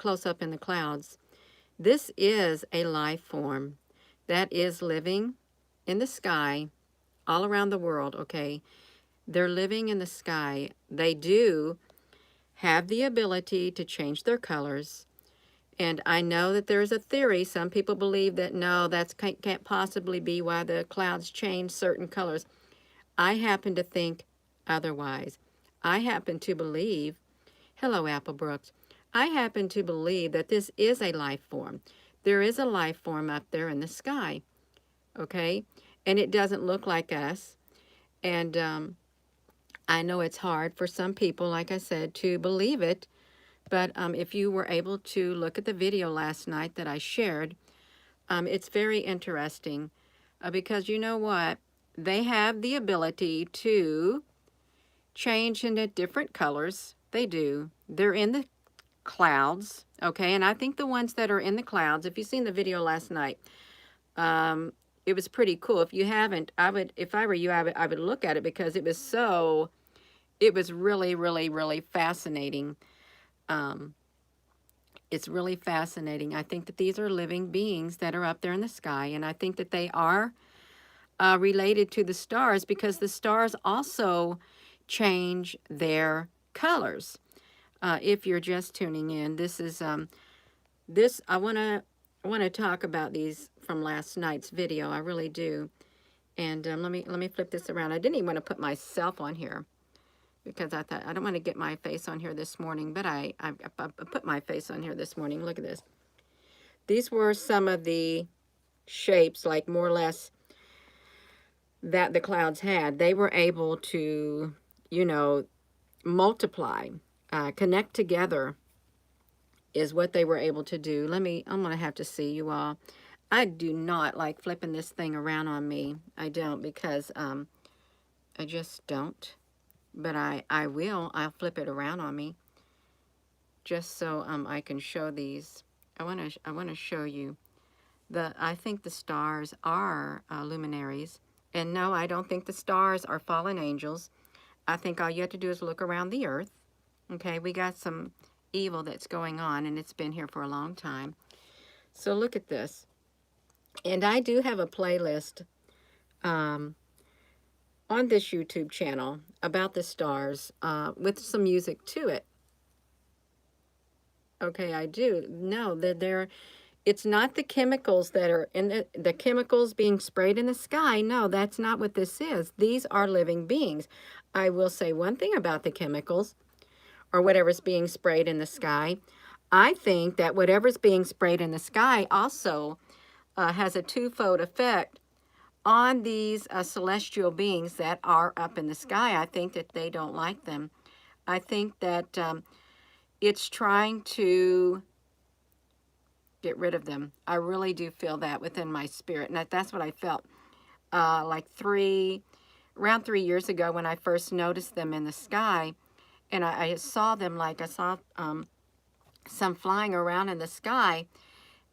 close up in the clouds. This is a life form that is living in the sky all around the world, okay? They're living in the sky. They do have the ability to change their colors. And I know that there's a theory. Some people believe that no, that can't possibly be why the clouds change certain colors. I happen to think otherwise. I happen to believe, hello, Apple Brooks. I happen to believe that this is a life form. There is a life form up there in the sky, okay? And it doesn't look like us. And I know it's hard for some people, like I said, to believe it. But if you were able to look at the video last night that I shared, it's very interesting because you know what? They have the ability to change into different colors. They do. They're in the clouds, okay? And I think the ones that are in the clouds, if you've seen the video last night, it was pretty cool. If you haven't, I would, if I were you, I would look at it because it was so, it was really, really, really fascinating. Um, it's really fascinating. I think that these are living beings that are up there in the sky, and I think that they are related to the stars because the stars also change their colors. If you're just tuning in, this is this I want to talk about these from last night's video. I really do. And let me flip this around. I didn't even want to put myself on here because I thought I don't want to get my face on here this morning, but I put my face on here this morning. Look at this. These were some of the shapes, like more or less, that the clouds had. They were able to, you know, multiply, connect together is what they were able to do. I'm going to have to see you all. I do not like flipping this thing around on me. I don't because I just don't. But I will. I'll flip it around on me just so I can show these. I want to show you I think the stars are luminaries. And no, I don't think the stars are fallen angels. I think all you have to do is look around the earth. Okay, we got some evil that's going on, and it's been here for a long time. So look at this. And I do have a playlist on this YouTube channel about the stars with some music to it. Okay, I do. No, it's not the chemicals that are in the chemicals being sprayed in the sky. No, that's not what this is. These are living beings. I will say one thing about the chemicals or whatever's being sprayed in the sky. I think that whatever's being sprayed in the sky also has a twofold effect on these celestial beings that are up in the sky. I think that they don't like them. I think that it's trying to get rid of them. I really do feel that within my spirit. And that's what I felt like around 3 years ago when I first noticed them in the sky. And I saw them, like I saw some flying around in the sky.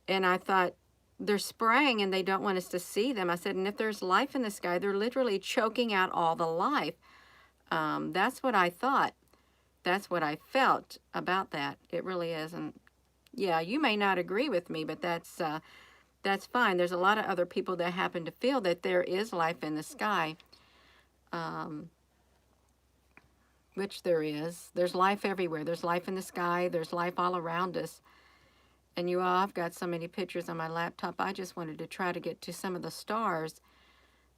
And I thought, they're spraying and they don't want us to see them. I said, and if there's life in the sky, they're literally choking out all the life. That's what I thought. That's what I felt about that. It really is. And yeah, you may not agree with me, but that's fine. There's a lot of other people that happen to feel that there is life in the sky, which there is. There's life everywhere. There's life in the sky. There's life all around us. And you all, I've got so many pictures on my laptop. I just wanted to try to get to some of the stars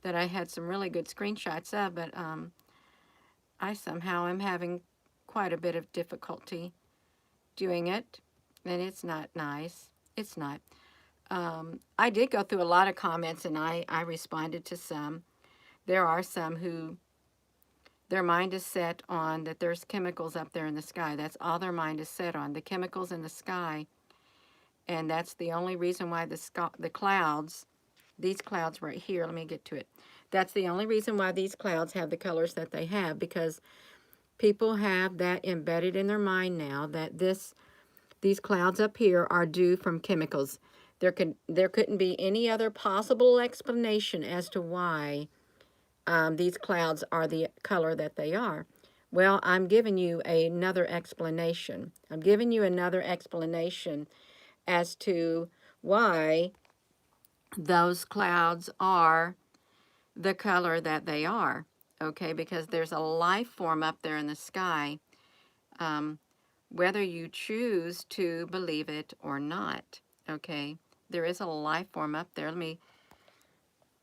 that I had some really good screenshots of, but I somehow am having quite a bit of difficulty doing it, and it's not nice. It's not. I did go through a lot of comments, and I responded to some. There are some who their mind is set on that there's chemicals up there in the sky. That's all their mind is set on, the chemicals in the sky. And that's the only reason why the clouds, these clouds right here, let me get to it. That's the only reason why these clouds have the colors that they have, because people have that embedded in their mind now that these clouds up here are due from chemicals. There couldn't be any other possible explanation as to why these clouds are the color that they are. Well, I'm giving you another explanation. I'm giving you another explanation as to why those clouds are the color that they are, okay? Because there's a life form up there in the sky, um, whether you choose to believe it or not, okay? There is a life form up there.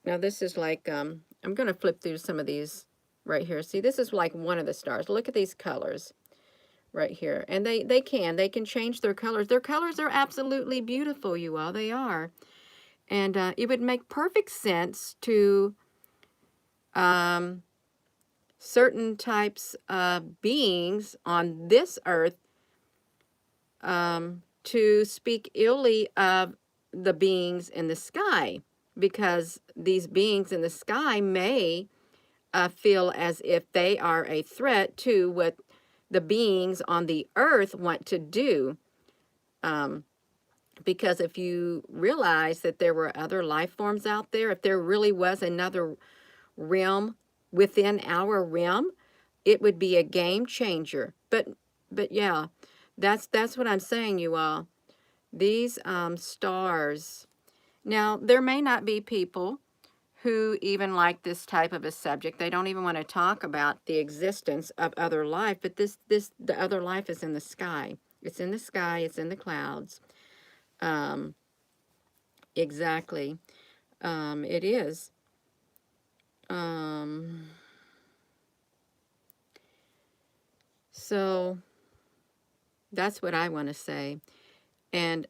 Now this is like, I'm going to flip through some of these right here. See, this is like one of the stars. Look at these colors right here. And they can change their colors. Their colors are absolutely beautiful, you all. They are. And it would make perfect sense to certain types of beings on this earth to speak illy of the beings in the sky, because these beings in the sky may feel as if they are a threat to what the beings on the earth want to do. Because if you realize that there were other life forms out there, if there really was another realm within our realm, it would be a game changer. But yeah, that's what I'm saying, you all. These stars. Now, there may not be people who even like this type of a subject. They don't even want to talk about the existence of other life, but the other life is in the sky. It's in the sky, it's in the clouds. Exactly. It is. So that's what I want to say. And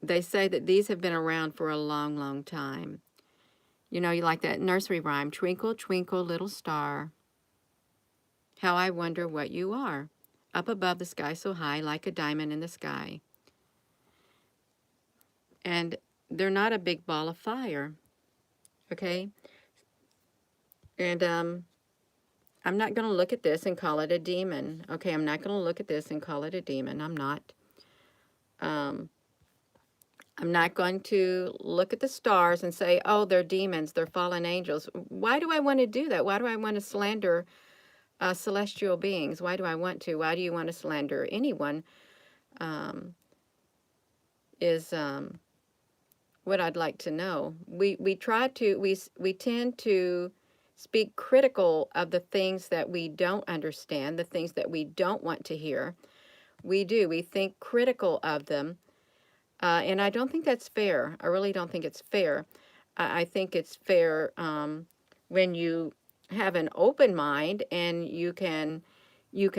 they say that these have been around for a long, long time. You know, you like that nursery rhyme, twinkle, twinkle, little star, how I wonder what you are, up above the sky so high, like a diamond in the sky. And they're not a big ball of fire, okay? And I'm not going to look at this and call it a demon, okay? I'm not going to look at this and call it a demon. I'm not. I'm not going to look at the stars and say, oh, they're demons, they're fallen angels. Why do I want to do that? Why do I want to slander celestial beings? Why do I want to? Why do you want to slander anyone? Is what I'd like to know. We tend to speak critical of the things that we don't understand, the things that we don't want to hear. We do. We think critical of them. And I don't think that's fair. I really don't think it's fair. I think it's fair when you have an open mind and you can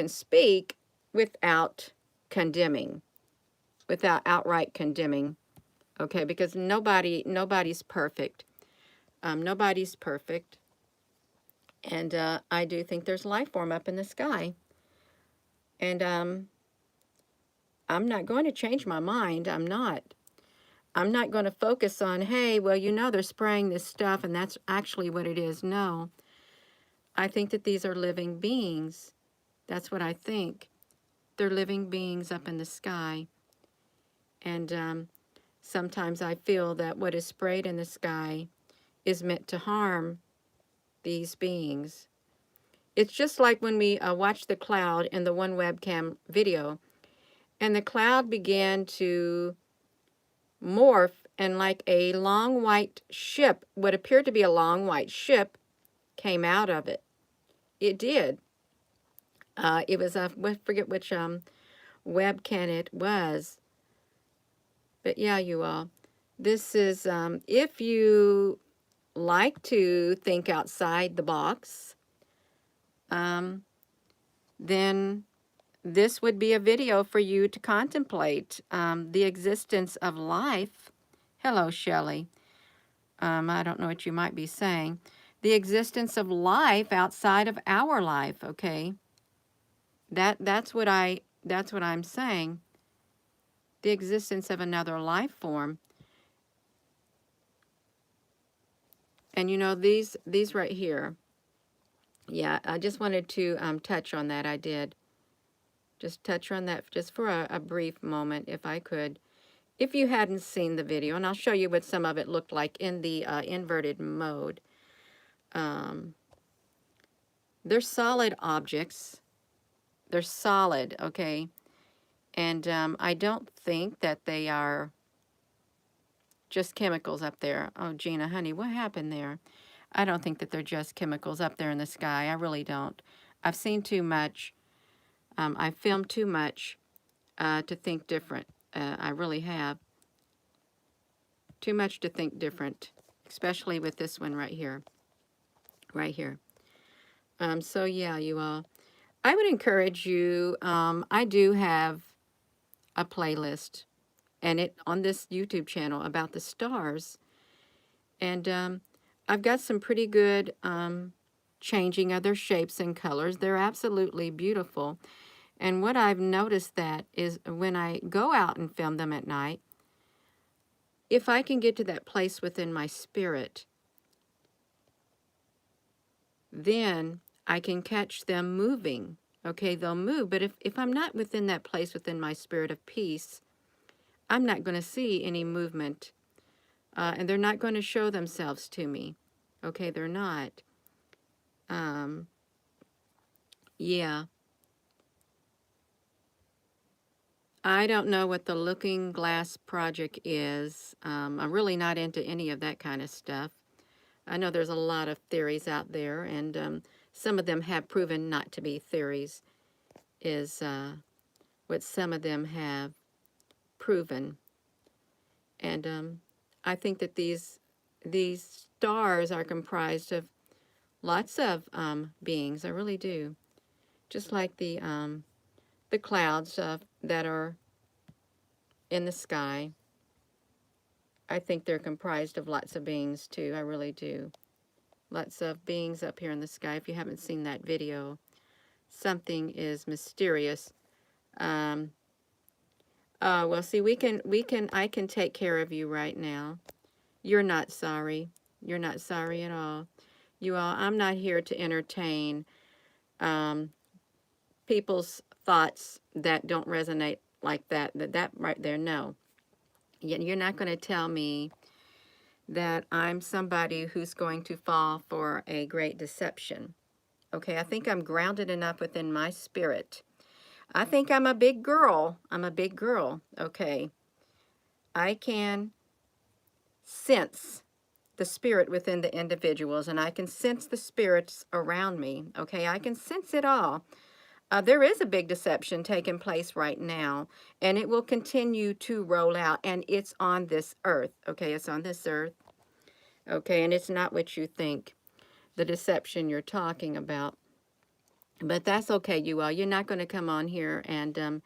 speak without condemning, without outright condemning. Okay, because nobody's perfect. Nobody's perfect. And I do think there's life form up in the sky. And I'm not going to change my mind. I'm not. I'm not going to focus on, hey, well, you know, they're spraying this stuff and that's actually what it is. No. I think that these are living beings. That's what I think. They're living beings up in the sky. And sometimes I feel that what is sprayed in the sky is meant to harm these beings. It's just like when we watched the cloud in the one webcam video, and the cloud began to morph, and like a long white ship, what appeared to be a long white ship, came out of it. It did. It was I forget which webcam it was, but yeah, you all. This is if you like to think outside the box, then this would be a video for you to contemplate the existence of life. Hello, Shelley. I don't know what you might be saying. The existence of life outside of our life, okay? That's what I'm saying. The existence of another life form. And you know, these right here. Yeah, I just wanted to touch on that. I did. Just touch on that just for a brief moment, if I could. If you hadn't seen the video, and I'll show you what some of it looked like in the inverted mode. They're solid objects, They're solid, okay? And I don't think that they are just chemicals up there. Oh, Gina, honey, what happened there? I don't think that they're just chemicals up there in the sky. I really don't. I've seen too much. I've filmed too much to think different. I really have. Too much to think different, especially with this one right here. Right here. So yeah, you all. I would encourage you. I do have a playlist, and it on this YouTube channel about the stars, and I've got some pretty good changing of their shapes and colors. They're absolutely beautiful. And what I've noticed that is when I go out and film them at night, if I can get to that place within my spirit, then I can catch them moving. Okay, they'll move, but if I'm not within that place within my spirit of peace, I'm not going to see any movement, and they're not going to show themselves to me. Okay, they're not. Um, yeah, I don't know what the Looking Glass Project is. I'm really not into any of that kind of stuff. I know there's a lot of theories out there, and some of them have proven not to be theories, is what some of them have proven. And I think that these stars are comprised of lots of beings. I really do. Just like the clouds that are in the sky. I think they're comprised of lots of beings too. I really do. Lots of beings up here in the sky. If you haven't seen that video, something is mysterious. Um, well, see, I can take care of you right now. You're not sorry. You're not sorry at all. You all, I'm not here to entertain um, people's thoughts that don't resonate like that. That right there, no. You're not going to tell me that I'm somebody who's going to fall for a great deception. Okay, I think I'm grounded enough within my spirit. I think I'm a big girl. I'm a big girl. Okay. I can sense the spirit within the individuals, and I can sense the spirits around me. Okay, I can sense it all. There is a big deception taking place right now, and it will continue to roll out, and it's on this earth. Okay, it's on this earth. Okay, and it's not what you think, the deception you're talking about. But that's okay, you all. You're not going to come on here and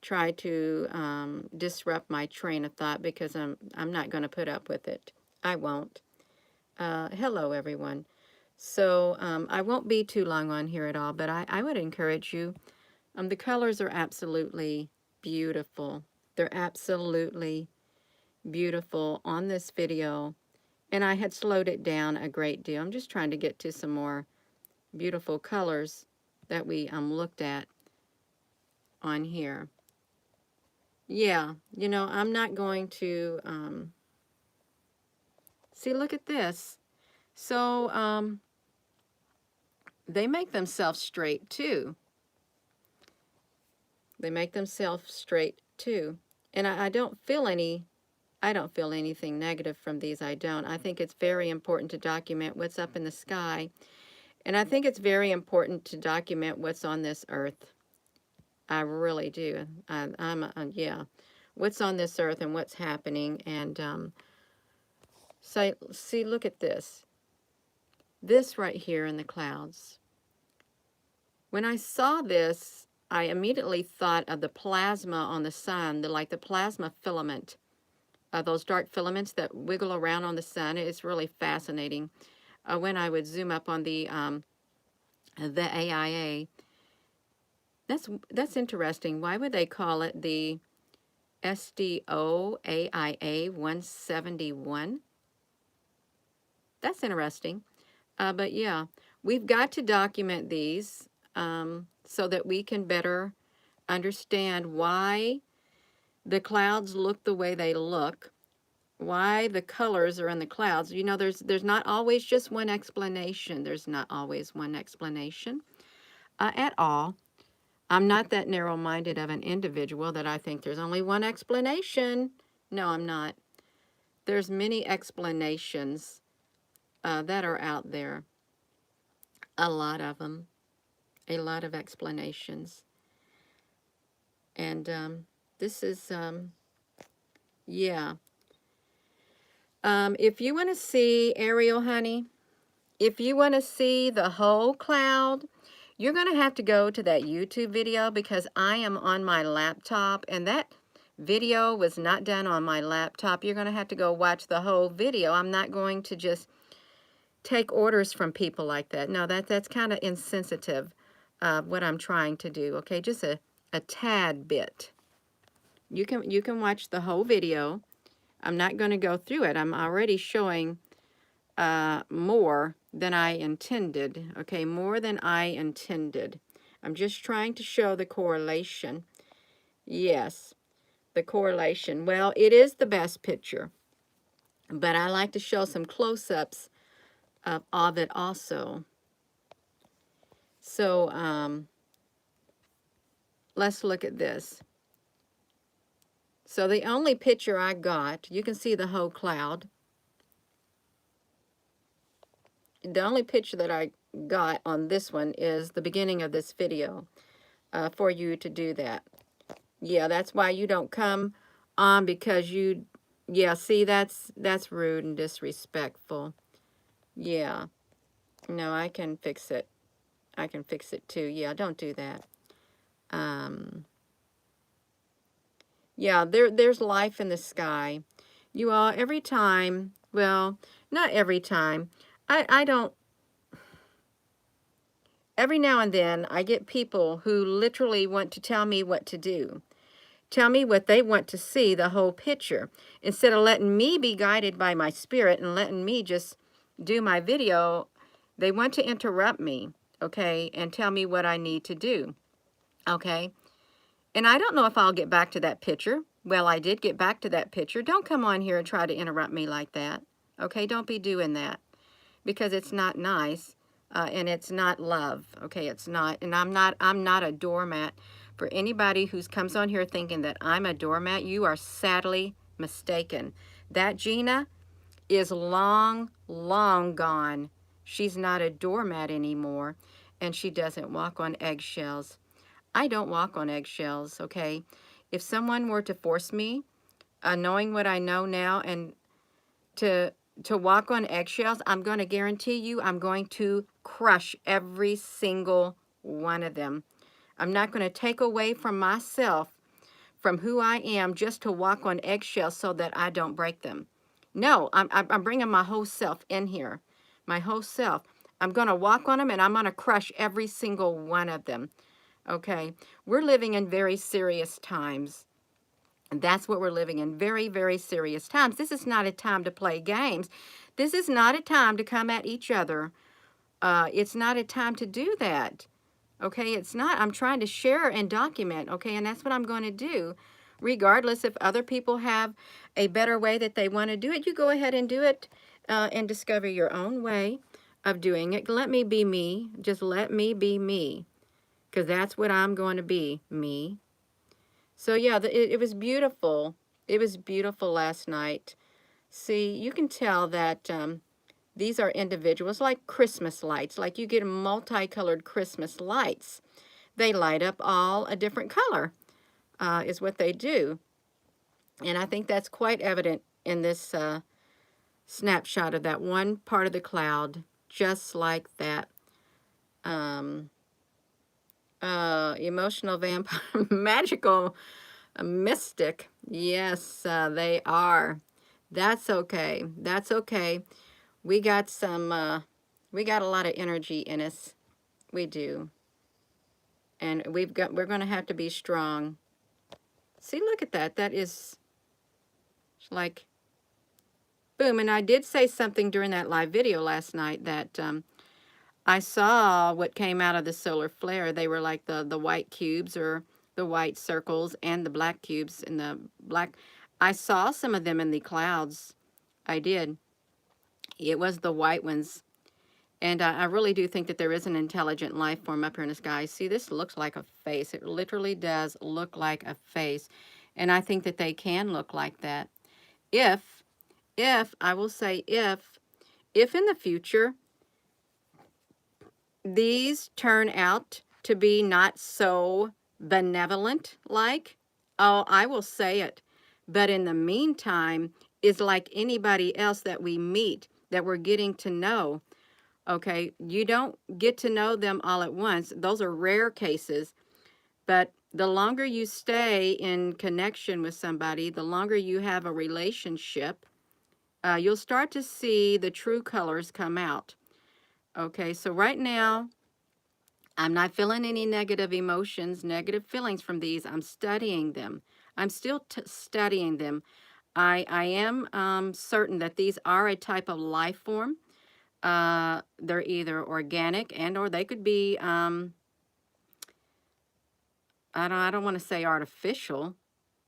try to disrupt my train of thought, because I'm not going to put up with it. I won't. Hello, everyone. So I won't be too long on here at all, but I would encourage you. The colors are absolutely beautiful. They're absolutely beautiful on this video. And I had slowed it down a great deal. I'm just trying to get to some more beautiful colors that we looked at on here. Yeah, you know, I'm not going to, see, look at this. So, they make themselves straight too. They make themselves straight too. And I don't feel anything negative from these. I don't. I think it's very important to document what's up in the sky. And I think it's very important to document what's on this earth. I really do. Yeah. What's on this earth and what's happening. And so, see, look at this. This right here in the clouds. When I saw this, I immediately thought of the plasma on the sun, like the plasma filament, those dark filaments that wiggle around on the sun. It's really fascinating. When I would zoom up on the AIA, that's interesting. Why would they call it the SDO AIA 171? That's interesting. But yeah, we've got to document these so that we can better understand why the clouds look the way they look, why the colors are in the clouds. You know, there's not always just one explanation. There's not always one explanation at all. I'm not that narrow-minded of an individual that I think there's only one explanation. No, I'm not. There's many explanations that are out there. A lot of them. A lot of explanations. And this is, yeah. If you want to see Ariel, honey, if you want to see the whole cloud, you're going to have to go to that YouTube video because I am on my laptop and that video was not done on my laptop. You're going to have to go watch the whole video. I'm not going to just take orders from people like that. No, that's kind of insensitive of what I'm trying to do. Okay, just a tad bit. You can watch the whole video. I'm not going to go through it. I'm already showing more than I intended. Okay, more than I intended. I'm just trying to show the correlation. Yes, the correlation. Well, it is the best picture, but I like to show some close-ups of it also. So let's look at this. So the only picture I got, you can see the whole cloud. The only picture that I got on this one is the beginning of this video for you to do that. Yeah, that's why you don't come on because you, yeah, see, that's rude and disrespectful. Yeah, no, I can fix it. I can fix it too. Yeah, don't do that. Yeah, there's life in the sky. You all, every time, well, not every time. I don't, every now and then I get people who literally want to tell me what to do. Tell me what they want to see, the whole picture. Instead of letting me be guided by my spirit and letting me just do my video, they want to interrupt me, okay, and tell me what I need to do, okay? And I don't know if I'll get back to that picture. Well, I did get back to that picture. Don't come on here and try to interrupt me like that, okay? Don't be doing that because it's not nice and it's not love, okay? It's not, and I'm not a doormat. For anybody who comes on here thinking that I'm a doormat, you are sadly mistaken. That Gina is long, long gone. She's not a doormat anymore, and she doesn't walk on eggshells. I don't walk on eggshells, okay? If someone were to force me, knowing what I know now, and to walk on eggshells, I'm going to guarantee you I'm going to crush every single one of them. I'm not going to take away from myself, from who I am, just to walk on eggshells so that I don't break them. No, I'm bringing my whole self in here, my whole self. I'm going to walk on them, and I'm going to crush every single one of them, okay? We're living in very serious times. And that's what we're living in, very, very serious times. This is not a time to play games. This is not a time to come at each other. It's not a time to do that. Okay, it's not. I'm trying to share and document, okay, and that's what I'm going to do. Regardless if other people have a better way that they want to do it, you go ahead and do it and discover your own way of doing it. Let me be me. Just let me be me, because that's what I'm going to be, me. So yeah, it was beautiful. It was beautiful last night. See, you can tell that these are individuals like Christmas lights, like you get multicolored Christmas lights. They light up all a different color, is what they do. And I think that's quite evident in this snapshot of that one part of the cloud, just like that. Emotional vampire, magical mystic. Yes, they are. That's okay. That's okay. We got we got a lot of energy in us. We do. And we're going to have to be strong. See, look at that. That is like, boom. And I did say something during that live video last night that I saw what came out of the solar flare. They were like the white cubes or the white circles and the black cubes and the black. I saw some of them in the clouds. I did. It was the white ones. And I really do think that there is an intelligent life form up here in the sky. See, this looks like a face. It literally does look like a face. And I think that they can look like that. If, I will say if in the future these turn out to be not so benevolent like, oh, I will say it. But in the meantime, is like anybody else that we meet that we're getting to know. Okay, you don't get to know them all at once. Those are rare cases, but the longer you stay in connection with somebody, the longer you have a relationship, you'll start to see the true colors come out. Okay, so right now, I'm not feeling any negative emotions, negative feelings from these. I'm studying them. I'm still studying them. I am certain that these are a type of life form. They're either organic and or they could be I don't want to say artificial.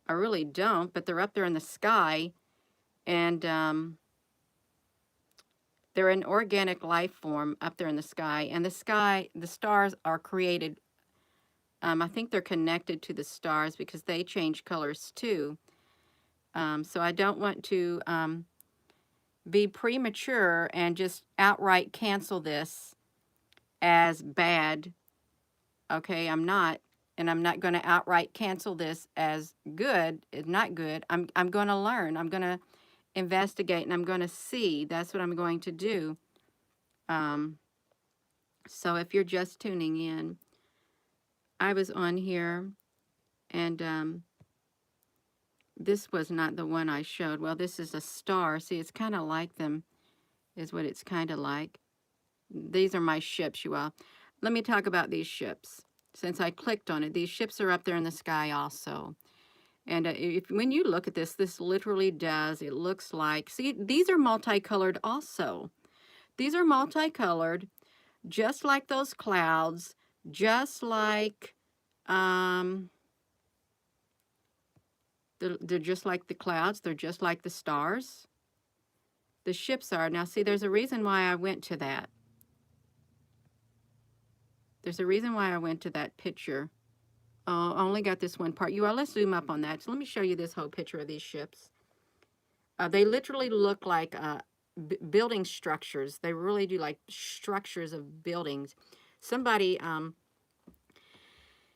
I really don't, but they're up there in the sky, and they're an organic life form up there in the sky. And the stars are created. I think they're connected to the stars because they change colors too. So I don't want to be premature and just outright cancel this as bad. Okay, I'm not. And I'm not going to outright cancel this as good. It's not good. I'm going to learn. I'm going to investigate and I'm going to see. That's what I'm going to do. Um, so if you're just tuning in, I was on here and this was not the one I showed. Well, this is a star. See, it's kind of like them, is what it's kind of like. These are my ships, you all. Let me talk about these ships. Since I clicked on it, these ships are up there in the sky also. And when you look at this, this literally does, it looks like, see, these are multicolored also. These are multicolored, just like those clouds, just like, they're just like the clouds, they're just like the stars. The ships are. Now, see, there's a reason why I went to that. There's a reason why I went to that picture. Oh, I only got this one part. You all, let's zoom up on that. So let me show you this whole picture of these ships. They literally look like building structures. They really do like structures of buildings. Somebody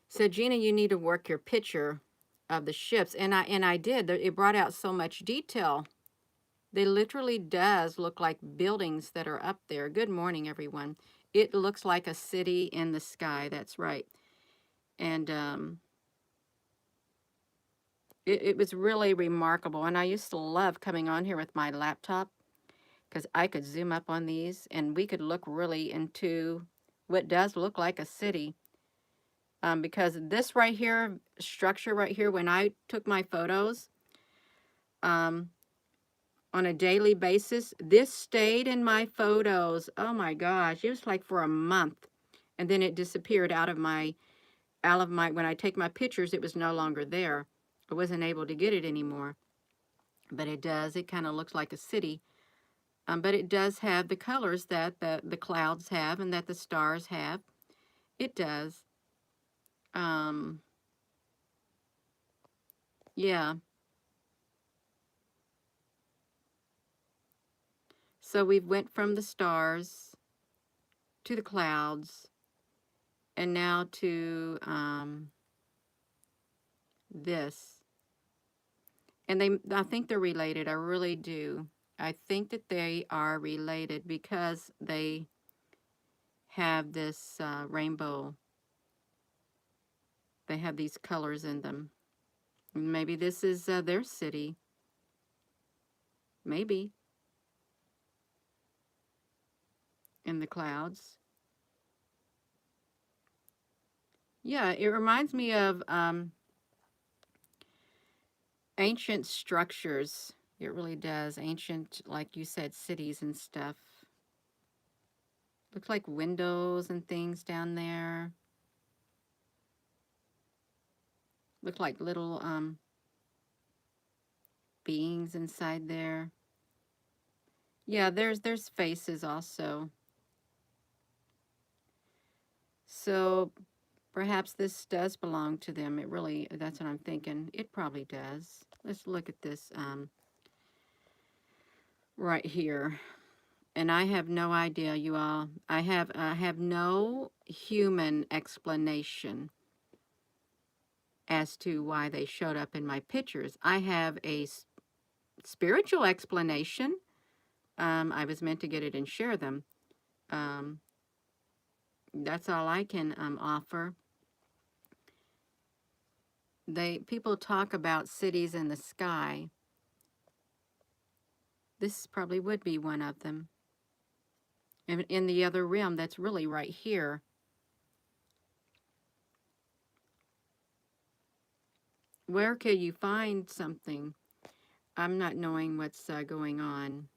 said, Gina, you need to work your picture of the ships. And I did. It brought out so much detail. They literally does look like buildings that are up there. Good morning, everyone. It looks like a city in the sky. That's right. And it was really remarkable. And I used to love coming on here with my laptop because I could zoom up on these and we could look really into what does look like a city. Because this right here, structure right here, when I took my photos on a daily basis, this stayed in my photos. Oh my gosh, it was like for a month. And then it disappeared out of my, when I take my pictures, it was no longer there. I wasn't able to get it anymore. But it does, it kind of looks like a city. But it does have the colors that the clouds have and that the stars have. It does. Yeah. So we went from the stars to the clouds and now to this. And I think they're related. I really do. I think that they are related because they have this rainbow. They have these colors in them. Maybe this is their city. Maybe. In the clouds. Yeah, it reminds me of ancient structures. It really does. Ancient, like you said, cities and stuff. Looks like windows and things down there. Look like little beings inside there. Yeah, there's faces also. So perhaps this does belong to them. It really, that's what I'm thinking. It probably does. Let's look at this right here. And I have no idea, you all. I have no human explanation as to why they showed up in my pictures. I have a spiritual explanation. I was meant to get it and share them. Um, that's all I can offer. People talk about cities in the sky. This probably would be one of them. And in the other realm, that's really right here. Where can you find something? I'm not knowing what's going on.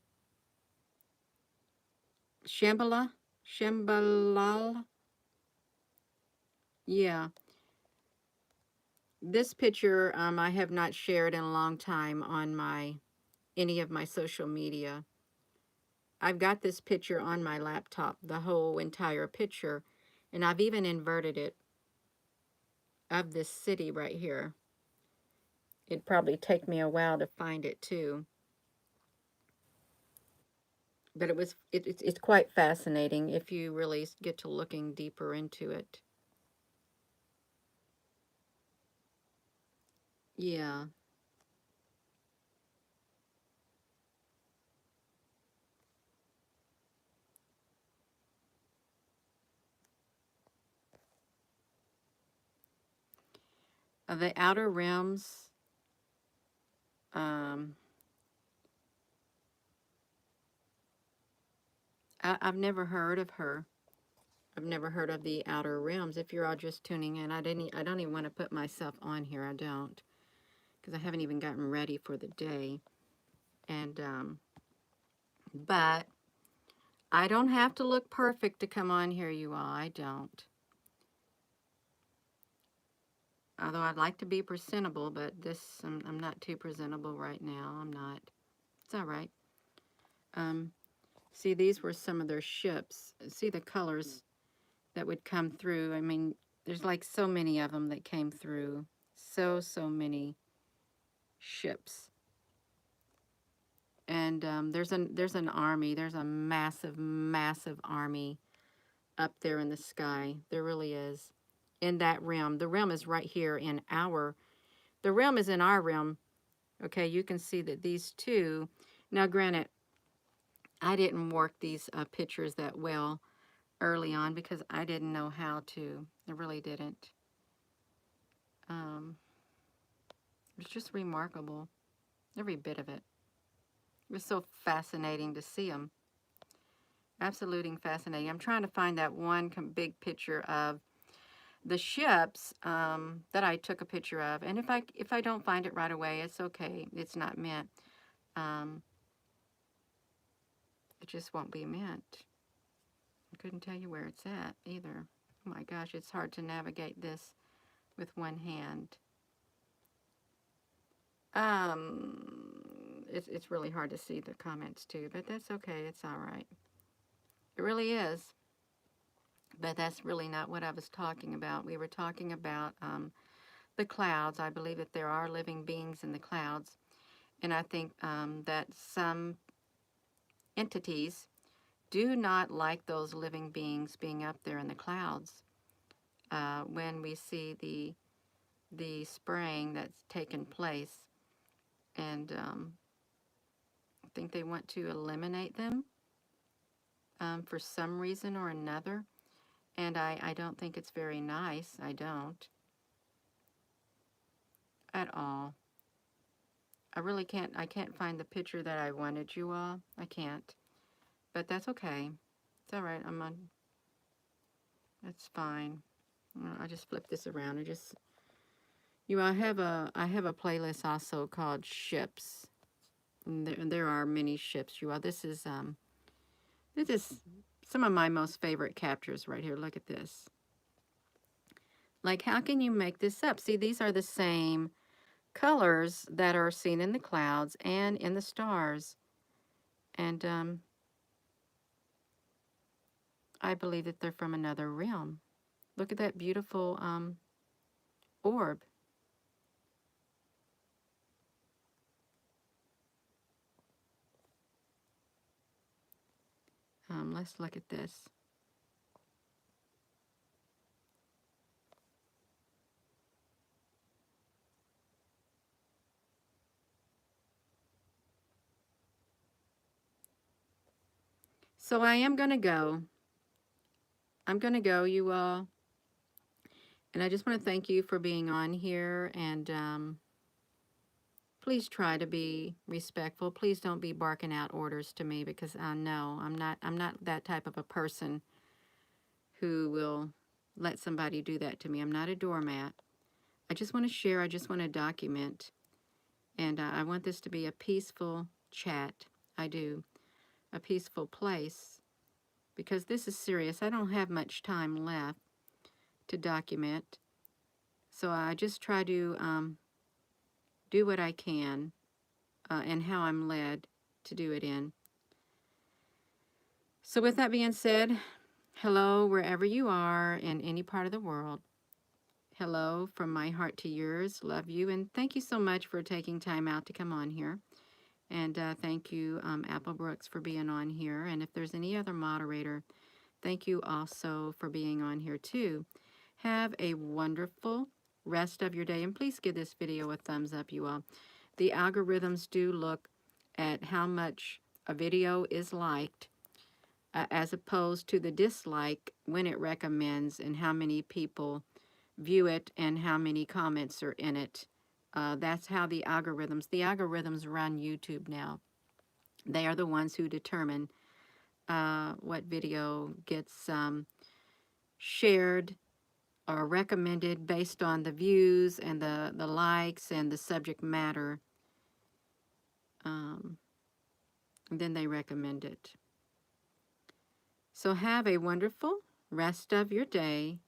Shambhala? Shambhalal? Yeah. This picture I have not shared in a long time on any of my social media. I've got this picture on my laptop, the whole entire picture, and I've even inverted it of this city right here. It'd probably take me a while to find it too. But it's quite fascinating if you really get to looking deeper into it. Yeah. The Outer Realms, um, I've never heard of her. I've never heard of the Outer Realms. If you're all just tuning in, I don't even want to put myself on here. I don't, because I haven't even gotten ready for the day. And but I don't have to look perfect to come on here, you all. I don't. Although I'd like to be presentable, but I'm not too presentable right now. I'm not. It's all right. Um, see, these were some of their ships. See the colors that would come through. I mean, there's like so many of them that came through. So many ships. And there's an army. There's a massive army up there in the sky. There really is. In that realm. The realm is right here in the realm is in our realm. Okay, you can see that these two, now granted, I didn't work these pictures that well early on because I didn't know how to. I really didn't. Um, it's just remarkable, every bit of it. It was so fascinating to see them. Absolutely fascinating. I'm trying to find that one big picture of the ships that I took a picture of, and if I don't find it right away, it's okay. It's not meant. Um, it just won't be meant. I couldn't tell you where it's at either. Oh my gosh, it's hard to navigate this with one hand. It's really hard to see the comments too, but that's okay. It's all right. It really is. But that's really not what I was talking about. We were talking about the clouds. I believe that there are living beings in the clouds. And I think that some entities do not like those living beings being up there in the clouds. When we see the spraying that's taken place, and I think they want to eliminate them for some reason or another. And I don't think it's very nice. I don't at all. I can't find the picture that I wanted, you all. I can't. But that's okay. It's all right. That's fine. I just flip this around. I have a playlist also called Ships. And there are many ships, you all. This is some of my most favorite captures right here. Look at this. Like, how can you make this up? See, these are the same colors that are seen in the clouds and in the stars. And I believe that they're from another realm. Look at that beautiful orb. Let's look at this. So I am going to go. I'm going to go, you all. And I just want to thank you for being on here. And please try to be respectful. Please don't be barking out orders to me, because I know I'm not that type of a person who will let somebody do that to me. I'm not a doormat. I just want to share. I just want to document. And I want this to be a peaceful chat. I do. A peaceful place. Because this is serious. I don't have much time left to document. So I just try to do what I can and how I'm led to do it in. So with that being said, hello wherever you are in any part of the world. Hello from my heart to yours. Love you. And thank you so much for taking time out to come on here. And thank you, Apple Brooks, for being on here. And if there's any other moderator, thank you also for being on here too. Have a wonderful rest of your day. And please give this video a thumbs up, you all. The algorithms do look at how much a video is liked as opposed to the dislike when it recommends, and how many people view it and how many comments are in it. That's how the algorithms run YouTube now. They are the ones who determine what video gets shared or recommended based on the views and the likes and the subject matter. And then they recommend it. So have a wonderful rest of your day.